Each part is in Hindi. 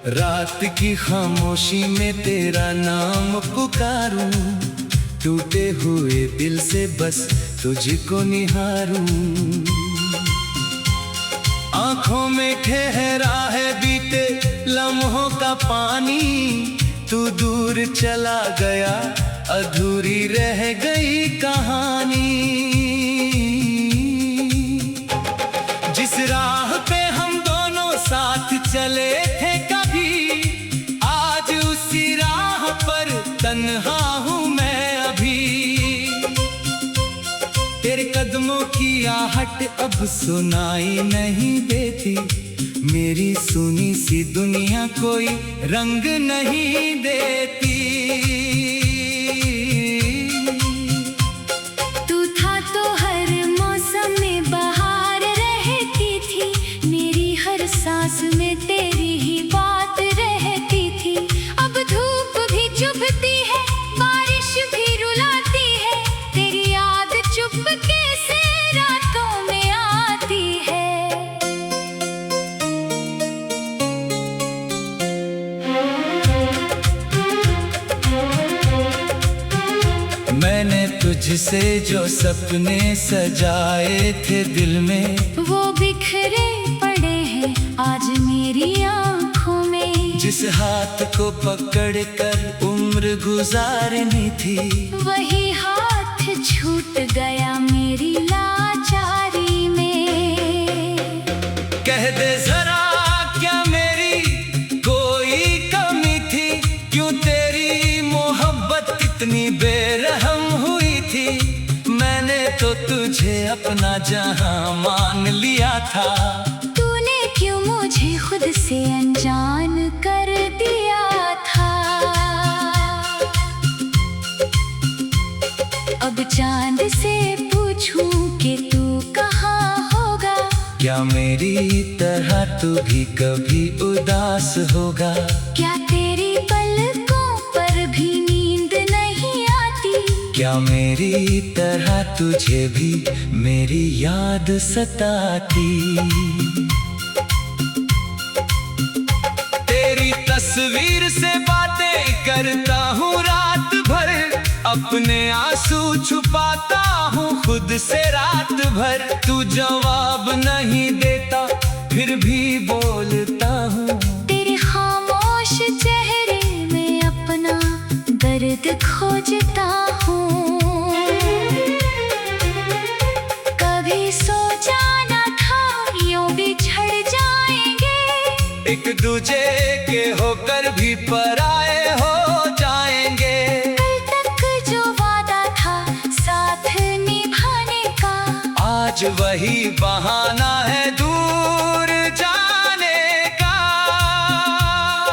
रात की खामोशी में तेरा नाम पुकारूं, टूटे हुए दिल से बस तुझको निहारूं। आंखों में ठहरा है बीते लम्हों का पानी, तू दूर चला गया अधूरी रह गई कहानी। जिस राह पे हम दोनों साथ चले थे कभी, आज उसी राह पर तन्हा हूँ मैं अभी। तेरे कदमों की आहट अब सुनाई नहीं देती, मेरी सुनी सी दुनिया कोई रंग नहीं देती। तू था तो हर मौसम में बहार रहती थी, मेरी हर सांस में तेरी ही बात रहती थी। अब धूप भी चुभती है, बारिश भी रुलाती है, तेरी याद चुपके से रातों में आती है। मैंने तुझसे जो सपने सजाए थे दिल में, वो बिखरे पड़े हैं आज मेरी आँखों में। जिस हाथ को पकड़ कर उम्र गुजारनी थी, वही हाथ छूट गया मेरी लाचारी में। कह दे जरा क्या मेरी कोई कमी थी, क्यों तेरी मोहब्बत इतनी बेरहम हुई थी। मैंने तो तुझे अपना जहां मान लिया था, तूने क्यों मुझे खुद से अनजान कर दिया था। अब चांद से पूछूं कि तू कहाँ होगा, क्या मेरी तरह तू भी कभी उदास होगा। क्या तेरी पलकों पर भी नींद नहीं आती, क्या मेरी तरह तुझे भी मेरी याद सताती। तेरी तस्वीर से बातें करता हूँ रात भर, अपने आंसू छुपाता हूँ खुद से रात भर। तू जवाब नहीं देता फिर भी बोलता हूँ, तेरे खामोश चेहरे में अपना दर्द खोजता हूँ। कभी सोचा न था यूं बिछड़ जाएंगे, एक दूजे के होकर भी पराए हो जाएंगे। कल तक जो वादा था साथ निभाने का, आज वही बहाना है दूर जाने का।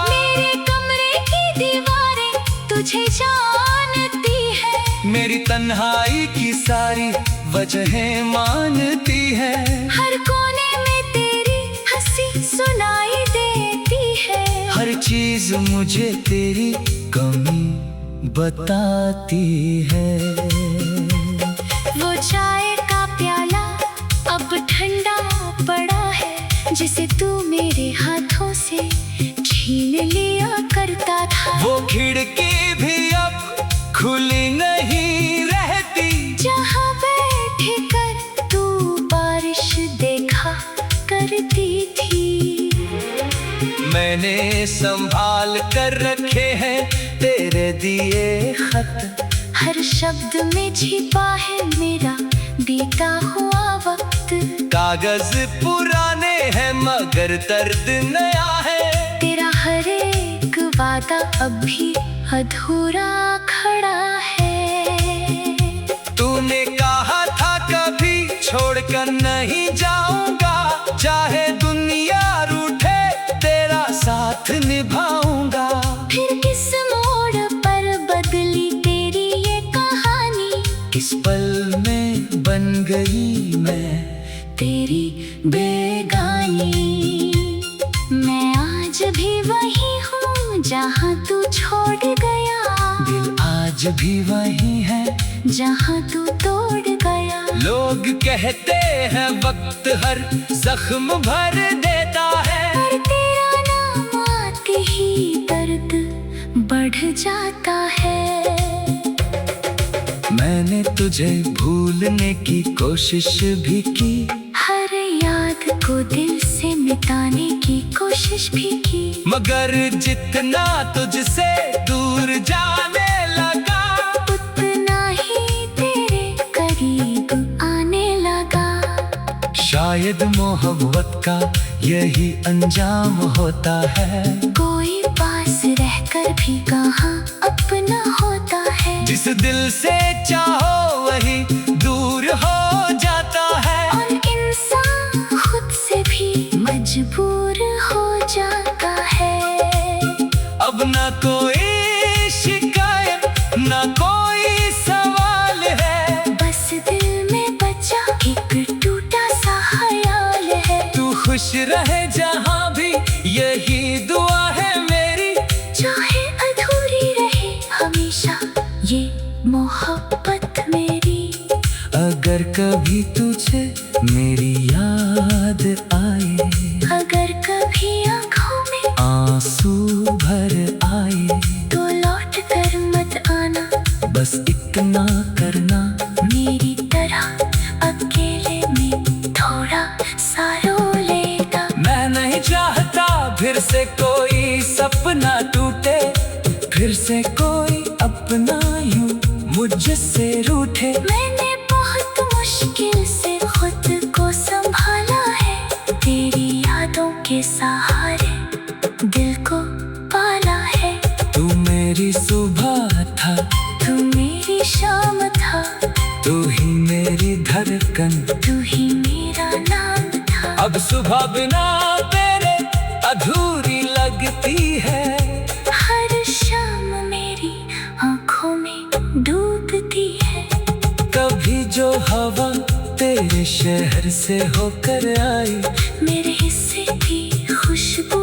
मेरे कमरे की दीवारें तुझे जानती है, मेरी तन्हाई की सारी वजहें मानती है। हर कोने में तेरी हंसी सुनाई देती है, हर चीज मुझे तेरी कमी बताती है। वो चाय का प्याला अब ठंडा पड़ा है, जिसे तू मेरे हाथों से छीन लिया करता था। वो खिड़की भी अब खुली नहीं रहती, जहाँ बैठ कर तू बारिश देखा करती थी। मैंने संभाल कर रखे हैं तेरे दिए खत, हर शब्द में छिपा है मेरा बीता हुआ वक्त। कागज पुराने हैं मगर दर्द नया है, तेरा हर एक वादा अब भी अधूरा खड़ा है। तूने कहा था कभी छोड़कर नहीं जाऊंगा, चाहे दुनिया रूठे तेरा साथ निभाऊंगा। फिर किस मोड़ पर बदली तेरी ये कहानी, किस पल में बन गई मैं तेरी बेगानी। मैं आज भी वही हूँ जहाँ तू छोड़ गया, दिल आज भी वही है जहाँ तू तोड़ गया। लोग कहते हैं वक्त हर जख्म भर देता है, पर तेरा नाम आते तुझे भूलने की कोशिश भी की, हर याद को दिल से मिटाने की कोशिश भी की, मगर जितना तुझसे दूर जाने लगा, उतना ही तेरे करीब आने लगा। शायद मोहब्बत का यही अंजाम होता है, कोई पास रहकर भी कहाँ अपना होता है। जिस दिल से चाहो वही दूर हो जाता है, और इंसान खुद से भी मजबूर हो जाता है। अब ना कोई शिकायत ना कोई सवाल है, बस दिल में बचा एक टूटा सा ख्याल है। तू खुश रहे जहाँ भी यही दुआ है मेरी, चाहे अधूरी रहे हमेशा ये मोहब्बत मेरी। अगर कभी तुझे मेरी याद आए, अगर कभी आँखों में आंसू भर आए, तो लौट कर मत आना, बस इतना करना मेरी तरह अकेले में थोड़ा सा रो लेना। मैं नहीं चाहता फिर से कोई सपना टूटे, फिर से कोई अपना यूं मुझसे रूठे। मैंने बहुत मुश्किल से खुद को संभाला है, तेरी यादों के सहारे दिल को पाला है। तू मेरी सुबह था, तू मेरी शाम था, तू ही मेरी धड़कन, तू ही मेरा नाम था। अब सुबह बिना तेरे अधूरी लगती है, हर शाम मेरी आँखों में डूबती है। कभी जो हवा तेरे शहर से होकर आई, मेरे हिस्से की खुशबू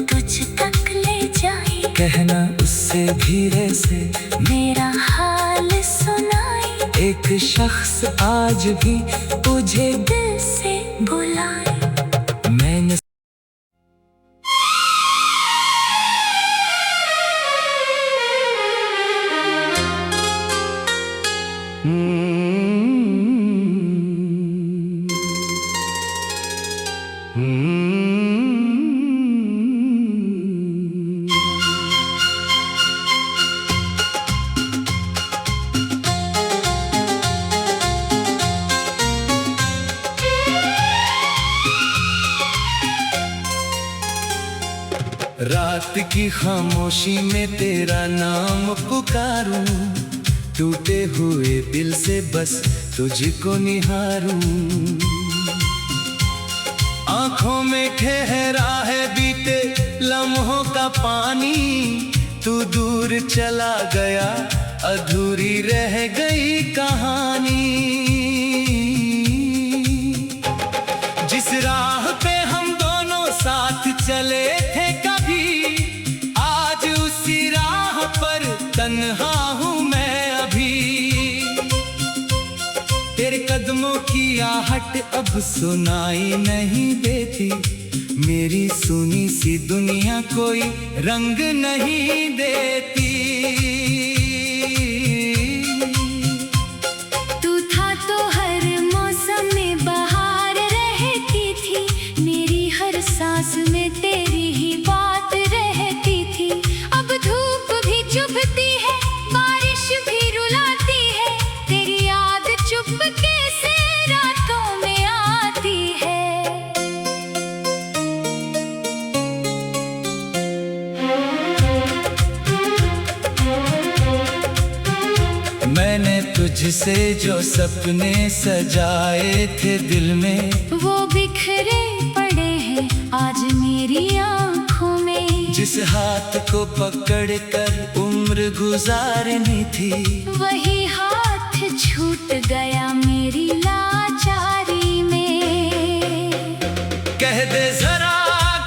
तुझ तक ले जाए। कहना उससे धीरे से मेरा हाल सुनाए, एक शख्स आज भी तुझे दिल से बुलाए। मैंने रात की खामोशी में तेरा नाम पुकारूं, टूटे हुए दिल से बस तुझको निहारूं। आंखों में ठहरा है बीते लम्हों का पानी, तू दूर चला गया अधूरी रह गई कहानी। जिस राह पे हम दोनों साथ चले थे कभी, आज उसी राह पर तन्हा हूँ मैं अभी। तेरे कदमों की आहट अब सुनाई नहीं देती, मेरी सुनी सी दुनिया कोई रंग नहीं देती। तू था तो हर मौसम में बहार रहती थी, मेरी हर सांस में तेरी ही बात रहती थी। अब धूप भी चुभती है, बारिश भी रुलाती है, तेरी याद चुपके से रातों में आती है। मैंने तुझसे जो सपने सजाए थे दिल में, वो बिखरे पड़े हैं आज मेरी आँखों में। जिस हाथ को पकड़ कर उम्र गुजारनी थी, वही हाथ छूट गया मेरी लाचारी में। कह दे जरा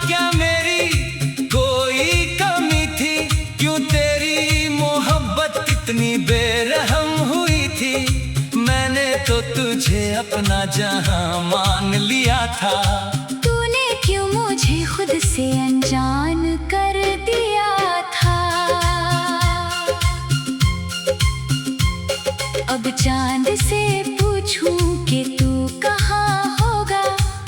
क्या मेरी कोई कमी थी, क्यों तेरी मोहब्बत इतनी बेरहम हुई थी। मैंने तो तुझे अपना जहां मान लिया था, तूने क्यों मुझे खुद से अनजान कर दिया था। अब चांद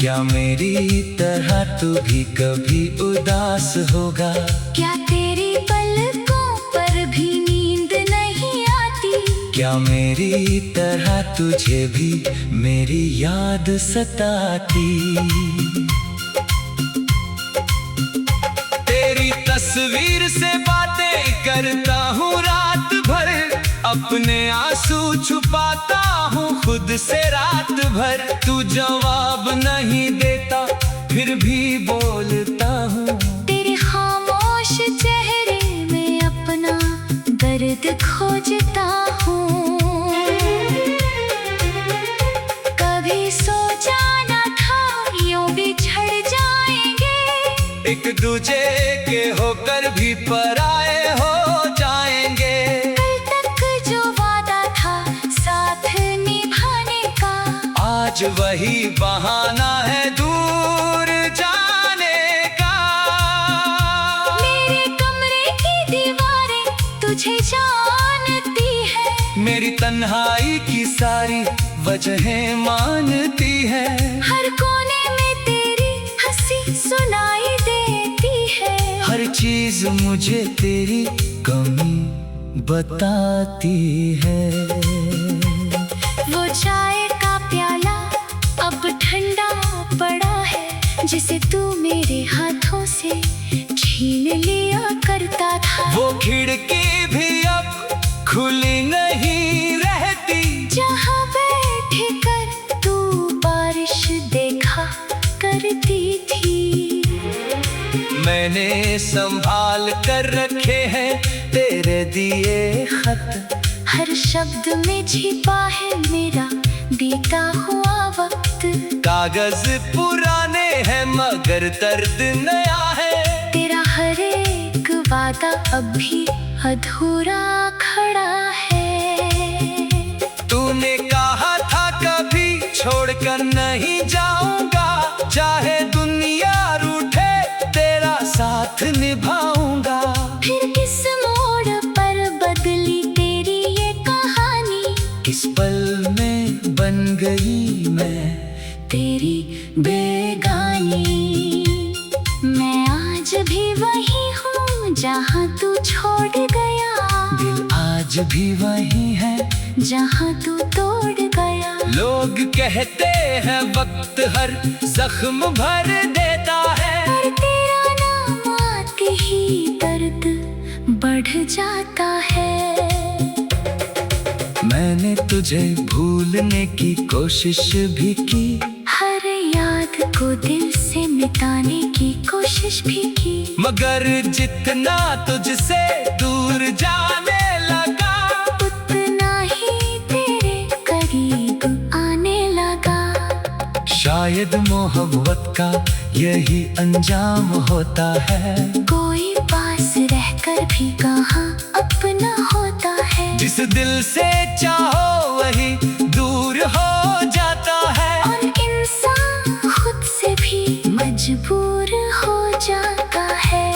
क्या मेरी तरह तू भी कभी उदास होगा? क्या तेरी पलकों पर भी नींद नहीं आती? क्या मेरी तरह तुझे भी मेरी याद सताती? तेरी तस्वीर से बातें करता हूँ रात भर, अपने आंसू छुपाता हूँ खुद से रात भर। तू जवाब नहीं देता फिर भी बोलता हूँ, तेरे खामोश चेहरे में अपना दर्द खोजता हूँ। कभी सोचा न था यूं बिछड़ जाएंगे, एक दूजे के होकर भी पराए हो जाएंगे। कल तक जो वादा था साथ निभाने का, आज वही बहाना है दूर जाने का। मेरे कमरे की दीवारें तुझे जानती है, मेरी तन्हाई की सारी वजहें मानती है। हर कोने में तेरी हंसी सुनाई देती है, हर चीज मुझे तेरी कमी बताती है। वो चाय का प्याला अब ठंडा पड़ा है, जिसे तू मेरे हाथों से छीन लिया करता था। वो खिड़की भी अब खुली नहीं रहती, जहाँ बैठ कर तू बारिश देखा करती थी। मैंने संभाल कर रखे हैं तेरे दिए खत, हर शब्द में छिपा है मेरा बीता हुआ वक्त। कागज पुराने हैं मगर दर्द नया है, तेरा हर एक वादा अब भी अधूरा खड़ा है। तूने कहा था कभी छोड़कर नहीं जाऊंगा, चाहे दुनिया रूठे तेरा साथ निभाऊंगा। फिर किस मोड़ पर बदली तेरी ये कहानी, किस पल में बन गई मैं तेरी बेगानी। मैं आज भी वही हूँ जहाँ तू छोड़ गया, दिल आज भी वही है जहाँ तू तोड़ गया। लोग कहते हैं वक्त हर जख्म भर देता है, पर तेरा नाम आते ही दर्द बढ़ जाता है। मैंने तुझे भूलने की कोशिश भी की, हर याद को दिल से मिटाने की कोशिश भी की, मगर जितना तुझसे दूर जाने लगा, उतना ही तेरे करीब आने लगा। शायद मोहब्बत का यही अंजाम होता है, कोई पास रहकर भी कहाँ अपना होता है। जिस दिल से चाहो वही दूर हो जाता है, और इंसान खुद से भी मजबूर हो जाता है।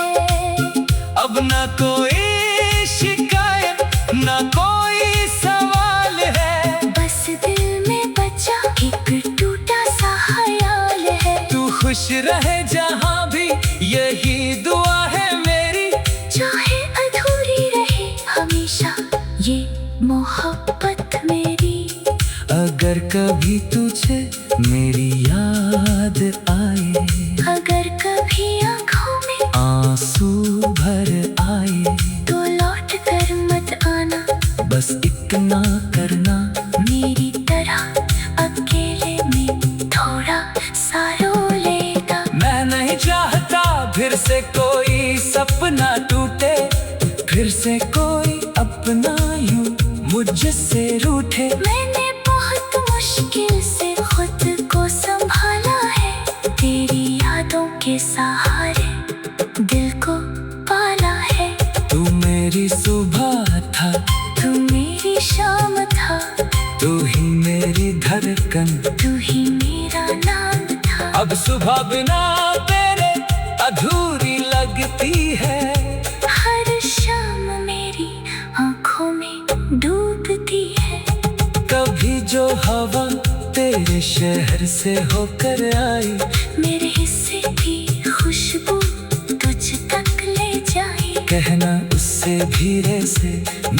अब न कोई शिकायत न कोई सवाल है, बस दिल में बचा एक टूटा सा ख्याल है। तू खुश रहे जहाँ भी यही दुआ है मेरी, चाहे अधूरी रहे हमेशा ये मोहब्बत मेरी। अगर कभी तुझे मेरी याद आए, अगर कभी आँखों में आंसू भर आए, तो लौट कर मत आना, बस इतना करना मेरी तरह अकेले में थोड़ा सा रो लेना। मैं नहीं चाहता फिर से कोई सपना टूटे, फिर से कोई अपना यूं मुझसे रूठे। मैंने बहुत मुश्किल से खुद को संभाला है, तेरी यादों के सहारे दिल को पाला है। तू मेरी सुबह था, तू मेरी शाम था, तू ही मेरी धड़कन, तू ही मेरा नाम था। अब सुबह बिना तेरे अधूरी लगती है, हर शाम मेरी आँखों में डूबती है। कभी जो हवा तेरी तेरे शहर से होकर आई, मेरे हिस्से की खुशबू तुझ तक ले जाई। कहना उससे धीरे से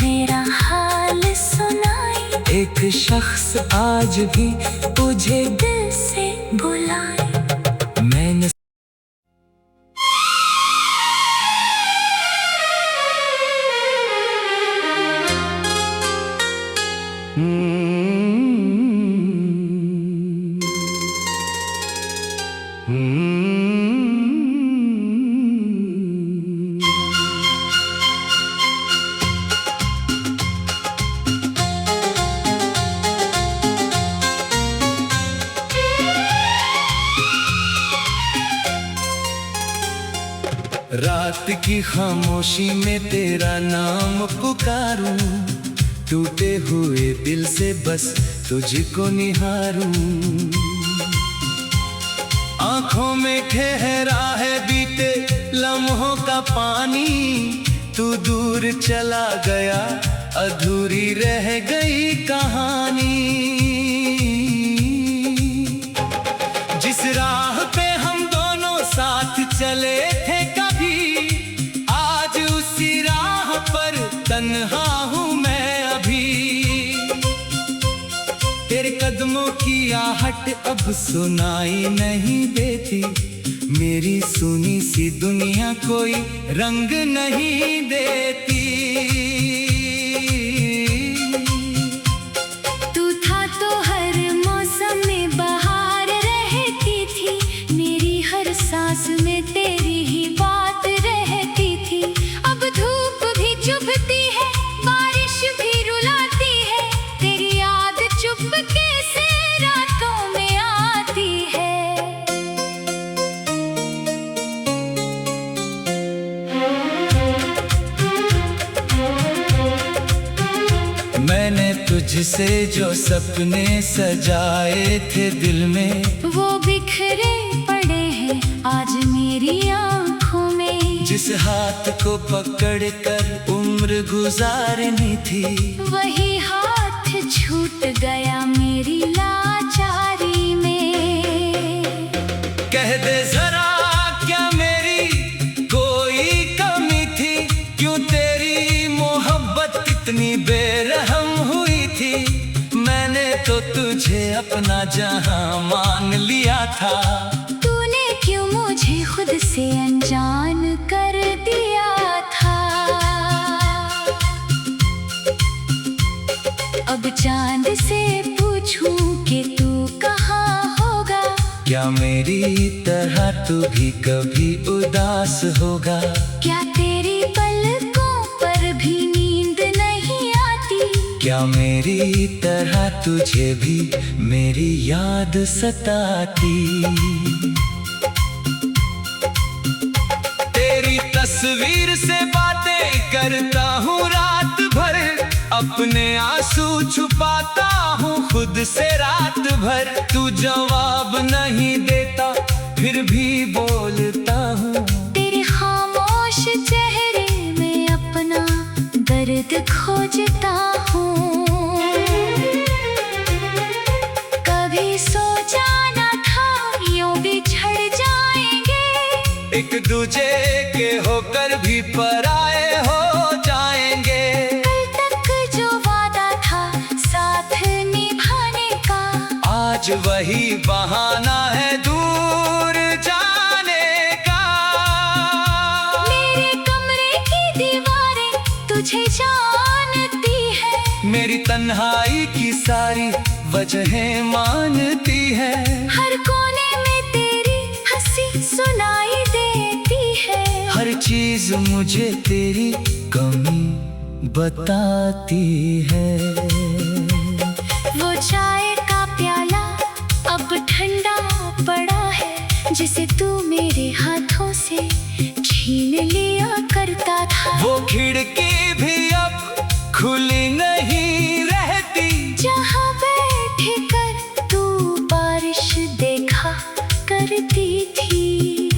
मेरा हाल सुनाई, एक शख्स आज भी तुझे दिल से बुलाए। मैंने रात की खामोशी में तेरा नाम पुकारूं, टूटे हुए दिल से बस तुझको निहारूं। आंखों में ठहरा है बीते लम्हों का पानी, तू दूर चला गया अधूरी रह गई कहानी। जिस राह पे हम दोनों साथ चले थे कभी, आज उसी राह पर तन्हा हूँ मैं अभी। तेरे कदमों की आहट अब सुनाई नहीं देती, मेरी सुनी सी दुनिया कोई रंग नहीं देती। तू था तो हर मौसम में बहार रहती थी, मेरी हर सांस में तेरी ही बात रहती थी। अब धूप भी चुभती है, बारिश भी रुलाती है, तेरी याद चुपके से रातों में आती है। मैंने तुझसे जो सपने सजाए थे दिल में, वो बिखरे पड़े हैं आज मेरी आंखों में। जिस हाथ को पकड़ कर उम्र गुजारनी थी, वही हाथ छूट गया मेरी लाचारी में। कह दे जरा क्या मेरी कोई कमी थी, क्यों तेरी मोहब्बत इतनी बेरहम हुई थी। मैंने तो तुझे अपना जहां मान लिया था, तूने क्यों मुझे खुद से अनजान कर दिया था। अब चांद से पूछूं कि तू कहाँ होगा, क्या मेरी तरह तू भी कभी उदास होगा। क्या तेरी पलकों पर भी नींद नहीं आती, क्या मेरी तरह तुझे भी मेरी याद सताती। तेरी तस्वीर से बातें करता हूँ रात भर, अपने आंसू छुपाता हूँ खुद से रात भर। तू जवाब नहीं देता फिर भी बोलता हूँ, तेरे खामोश चेहरे में अपना दर्द खोजता हूँ। कभी सोचा न था यूं बिछड़ जाएंगे, एक दूजे के होकर भी पराए हो जाएंगे। कल तक जो वादा था साथ निभाने का, आज वही बहाना है दूर जाने का। मेरे कमरे की दीवारें तुझे जानती है, मेरी तन्हाई की सारी वजहें मानती है। हर कोने में तेरी हंसी सुनाई देती है, हर चीज मुझे तेरी कमी बताती है। वो चाय का प्याला अब ठंडा पड़ा है, जिसे तू मेरे हाथों से छीन लिया करता था। वो खिड़की भी अब खुली नहीं रहती, जहाँ बैठ कर तू बारिश देखा करती थी।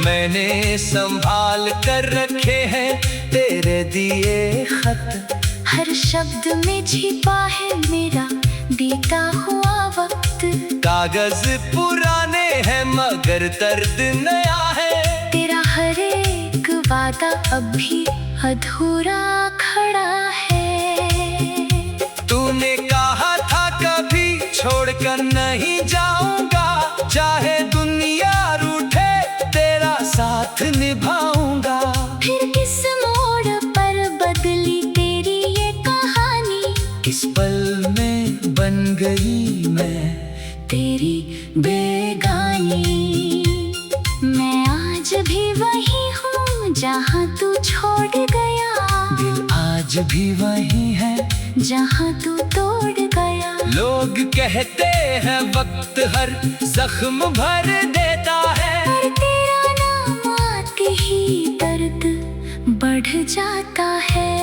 मैंने संभाल कर रखे हैं तेरे दिए खत, हर शब्द में छिपा है मेरा बीता हुआ वक्त कागज पुराने हैं मगर दर्द नया है। तेरा हर एक वादा अब भी अधूरा खड़ा है। तूने कहा था कभी छोड़कर नहीं जाऊंगा, चाहे दुनिया रूठे तेरा साथ निभाऊंगा। फिर किस मोड़ पर बदली तेरी ये कहानी, किस पल में बन गई मैं तेरी बेगानी। मैं आज भी वही हूँ जहाँ तू छोड़ गया, दिल आज भी वही है जहाँ तू तोड़ गया। लोग कहते हैं वक्त हर जख्म भर देता है, पर तेरा नाम आते ही दर्द बढ़ जाता है।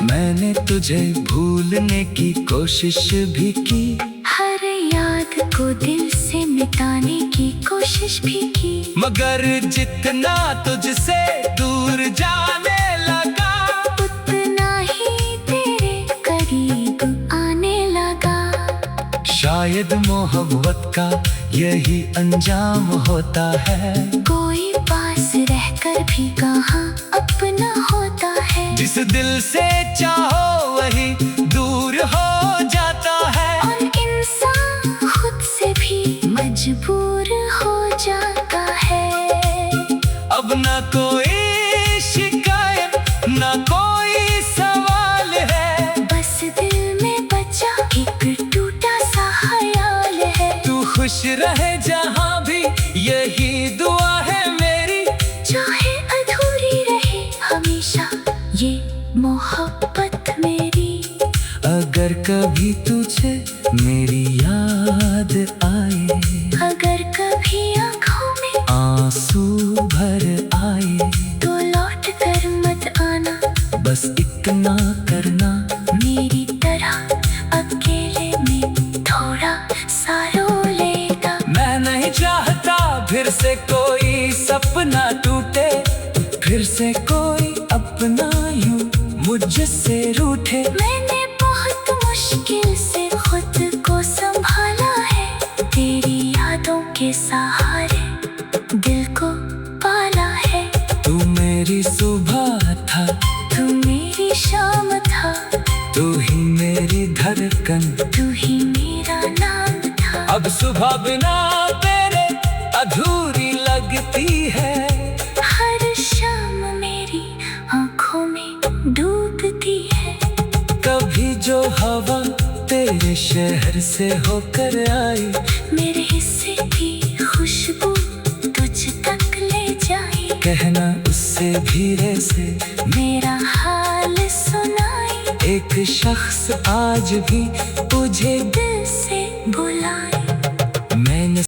मैंने तुझे भूलने की कोशिश भी की, हर याद को दिल से मिटाने की कोशिश भी की, मगर जितना तुझसे दूर जाने लगा उतना ही तेरे करीब आने लगा। शायद मोहब्बत का यही अंजाम होता है, कोई पास रहकर भी कहाँ अपना होता है। जिस दिल से चाहो वही दूर हो जाता है, और इंसान खुद से भी मजबूर हो जाता है। अब ना कोई शिकायत ना कोई सवाल है, बस दिल में बचा एक टूटा सा ख्याल है। तू खुश रहे जहाँ भी यही दुआ है मेरी, चाहे अधूरी रहे हमेशा ये मोहब्बत मेरी। अगर कभी तुझे मेरी याद आए, अगर कभी आँखों में आंसू भर आए, तो लौट कर मत आना, बस इतना करना मेरी तरह अकेले में थोड़ा सा रो लेना। मैं नहीं चाहता फिर से कोई सपना टूटे, फिर से कोई अपना यूं मुझसे रूठे। मैंने बहुत मुश्किल से खुद को संभाला है, तेरी यादों के सहारे दिल को पाला है। तू मेरी सुबह था, तू मेरी शाम था, तू ही मेरी धड़कन, तू ही मेरा नाम था। अब सुबह बिना तेरे अधूरी लगती है, हर शाम मेरी आँखों में डूबती है। कभी जो हवा तेरे शहर से होकर आई, मेरे हिस्से की खुशबू तुझ तक ले जाए। कहना उससे धीरे से मेरा हाल सुनाए, एक शख्स आज भी तुझे दिल से बुलाए। मैंने